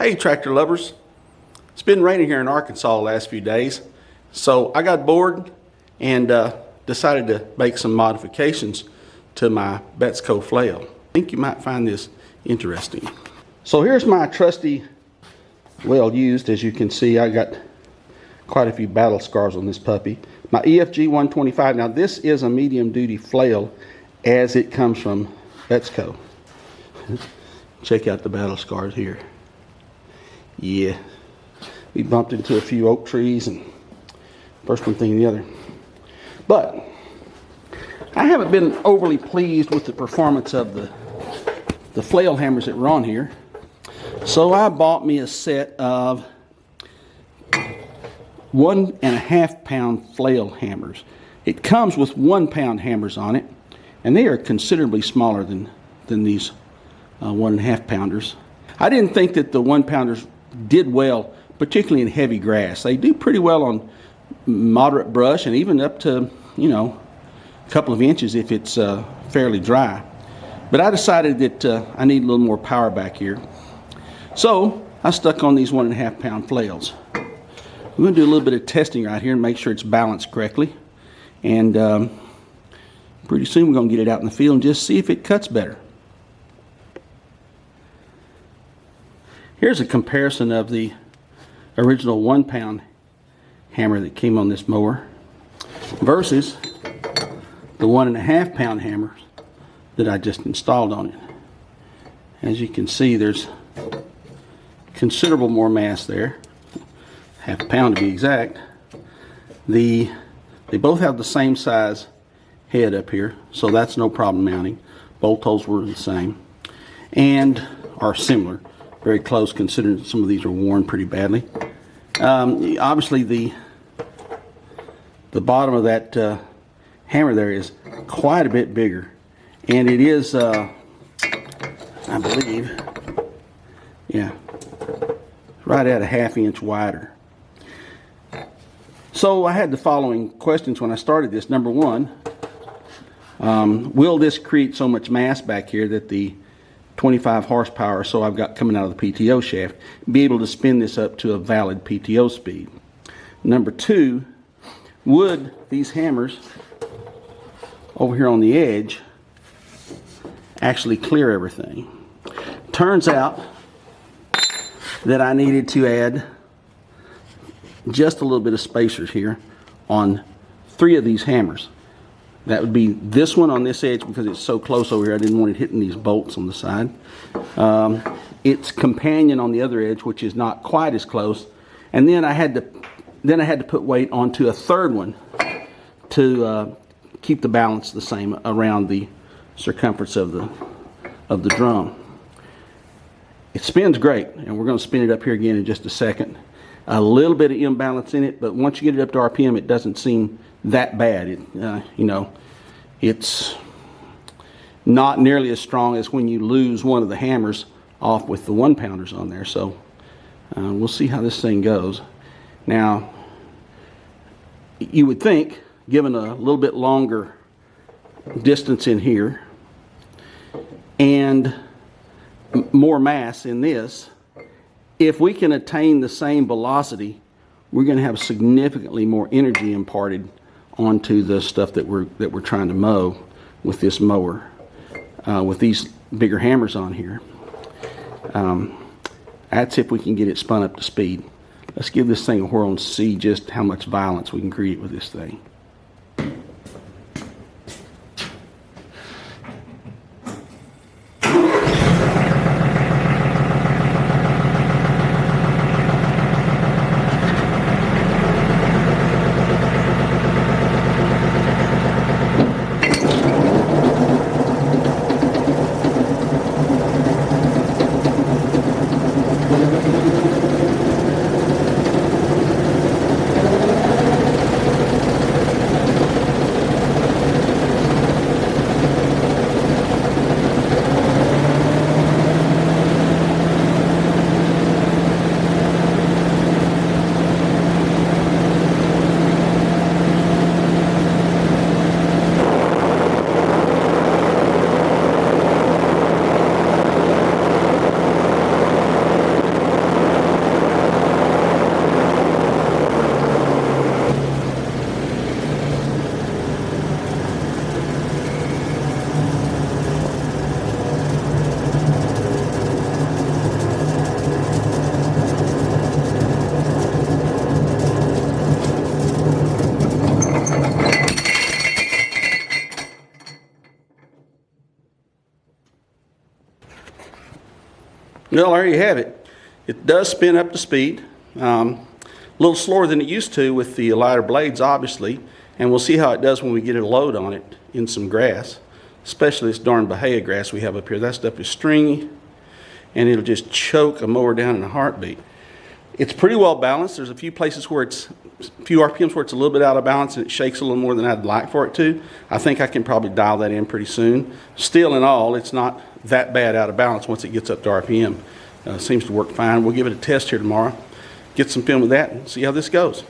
Hey tractor lovers, it's been raining here in Arkansas the last few days, so I got bored and decided to make some modifications to my Betstco flail. I think you might find this interesting. So here's my trusty, well used, as you can see. I got quite a few battle scars on this puppy. My EFG125. Now this is a medium duty flail as it comes from Betstco. Check out the battle scars here. Yeah, we bumped into a few oak trees and first one thing and the other. But I haven't been overly pleased with the performance of the flail hammers that were on here. So I bought me a set of 1.5 pound flail hammers. It comes with 1 pound hammers on it, and they are considerably smaller than these 1.5 pounders. I didn't think that the 1 pounders did well, particularly in heavy grass. They do pretty well on moderate brush and even up to, you know, a couple of inches if it's fairly dry. But I decided that I need a little more power back here. So I stuck on these 1.5 pound flails. We're going to do a little bit of testing right here and make sure it's balanced correctly. And pretty soon we're going to get it out in the field and just see if it cuts better. Here's a comparison of the original 1 pound hammer that came on this mower versus the 1.5 pound hammers that I just installed on it. As you can see, there's considerable more mass there, half a pound to be exact. They both have the same size head up here, so that's no problem mounting. Bolt holes were the same and are similar, very close considering some of these are worn pretty badly. Obviously the bottom of that hammer there is quite a bit bigger, and it is I believe, yeah, right at a ½ inch wider. So I had the following questions when I started this. Number one, will this create so much mass back here that the 25 horsepower, so I've got coming out of the PTO shaft, be able to spin this up to a valid PTO speed? Number two, would these hammers over here on the edge actually clear everything? Turns out that I needed to add just a little bit of spacers here on 3 of these hammers. That would be this one on this edge because it's so close over here. I didn't want it hitting these bolts on the side. Its companion on the other edge, which is not quite as close, and then I had to put weight onto a third one to keep the balance the same around the circumference of the drum. It spins great, and we're going to spin it up here again in just a second. A little bit of imbalance in it, but once you get it up to RPM, it doesn't seem that bad. You know, it's not nearly as strong as when you lose one of the hammers off with the 1 pounders on there. So we'll see how this thing goes. Now, you would think, given a little bit longer distance in here and more mass in this, if we can attain the same velocity, we're going to have significantly more energy imparted onto the stuff that we're trying to mow with this mower, with these bigger hammers on here. That's if we can get it spun up to speed. Let's give this thing a whirl and see just how much violence we can create with this thing. Well, there you have it. It does spin up to speed. A little slower than it used to with the lighter blades, obviously. And we'll see how it does when we get a load on it in some grass, especially this darn Bahia grass we have up here. That stuff is stringy, and it'll just choke a mower down in a heartbeat. It's pretty well balanced. There's a few places where it's a few RPMs where it's a little bit out of balance and it shakes a little more than I'd like for it to. I think I can probably dial that in pretty soon. Still in all, it's not that bad out of balance once it gets up to RPM. Seems to work fine. We'll give it a test here tomorrow, get some film with that, and see how this goes.